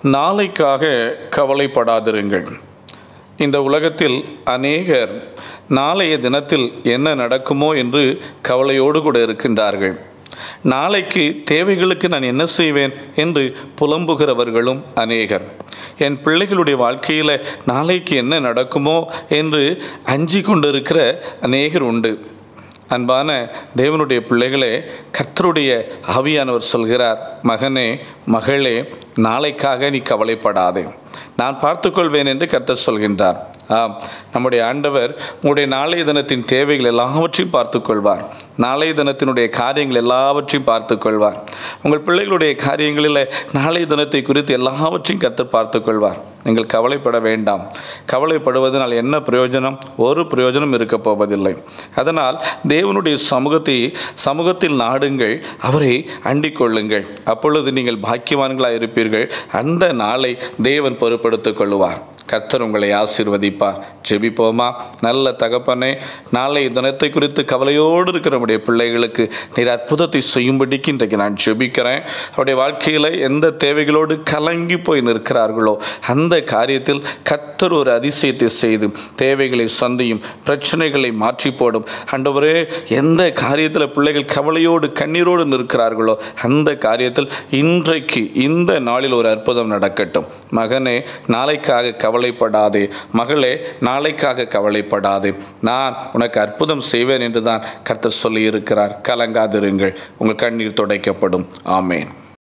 நாளைக்காக கவலைப்படாதிருங்கள். இந்த உலகத்தில் அநேகர் நாளைய தினத்தில் என்ன நடக்குமோ என்று கவலையோடு கூட இருக்கின்றார்கள். நாளைக்கு தேவைகளுக்கு நான் என்ன செய்வேன் என்று புலம்புகிறவர்களும் அநேகர். என் பிள்ளைகளுடைய வாழ்க்கையில் நாளைக்கு என்ன நடக்குமோ என்று அஞ்சி கொண்டிருக்கிற அநேகர் உண்டு. அன்பான தேவனுடைய பிள்ளைகளே, கர்த்தருடைய ஆவியானவர் சொல்கிறார், மகனே மகளே, நாளைக்காக நீ கவலைப்படாதே, நான் பார்த்துக்கொள்வேன் என்று கர்த்தர் சொல்கின்றார். நம்முடைய ஆண்டவர் உங்களுடைய நாளைய தினத்தின் தேவைகள் எல்லாவற்றையும் பார்த்துக்கொள்வார். நாளைய தினத்தினுடைய காரியங்கள் எல்லாவற்றையும் பார்த்துக்கொள்வார். உங்கள் பிள்ளைகளுடைய காரியங்களில் நாளைய தினத்தை குறித்து எல்லாவற்றையும் கர்த்தர் பார்த்துக்கொள்வார். நீங்கள் கவலைப்பட வேண்டாம். கவலைப்படுவதனால் என்ன பிரயோஜனம்? ஒரு பிரயோஜனம் இருக்க போவதில்லை. அதனால் தேவனுடைய சமூகத்தில் நாடுங்கள், அவரை அண்டிக் கொள்ளுங்கள். அப்பொழுது நீங்கள் பாக்கியவான்களாக இருப்பீர்கள். அந்த நாளை தேவன் பொறுப்படுத்திக் கொள்வார். கர்த்தர் உங்களை ஆசீர்வதிப்பார். ஜெபிப்போமா? நல்ல தகப்பனே, நாளை தினத்தை குறித்து கவலையோடு இருக்கிற நம்முடைய பிள்ளைகளுக்கு நீர் அற்புதத்தை செய்யும்படிக்கு இன்றைக்கு நான் ஜெபிக்கிறேன். அவருடைய வாழ்க்கையில் எந்த தேவைகளோடு கலங்கி போய் நிற்கிறார்களோ அந்த காரியத்தில் கர்த்தர் ஒரு அதிசயத்தை செய்து தேவைகளை சந்தியும், பிரச்சனைகளை மாற்றி போடும். ஆண்டவரே, எந்த காரியத்தில் பிள்ளைகள் கவலையோடு கண்ணீரோடு நிற்கிறார்களோ அந்த காரியத்தில் இன்றைக்கு இந்த நாளில் ஒரு அற்புதம் நடக்கட்டும். மகனே, நாளைக்காக கவலைப்படாதே. மகளே, நாளைக்காக கவலைப்படாதே. நான் உனக்கு அற்புதம் செய்வேன் என்று தான் கர்த்தர் சொல்லியிருக்கிறார். கலங்காதிருங்கள், உங்கள் கண்ணீர் துடைக்கப்படும். ஆமேன்.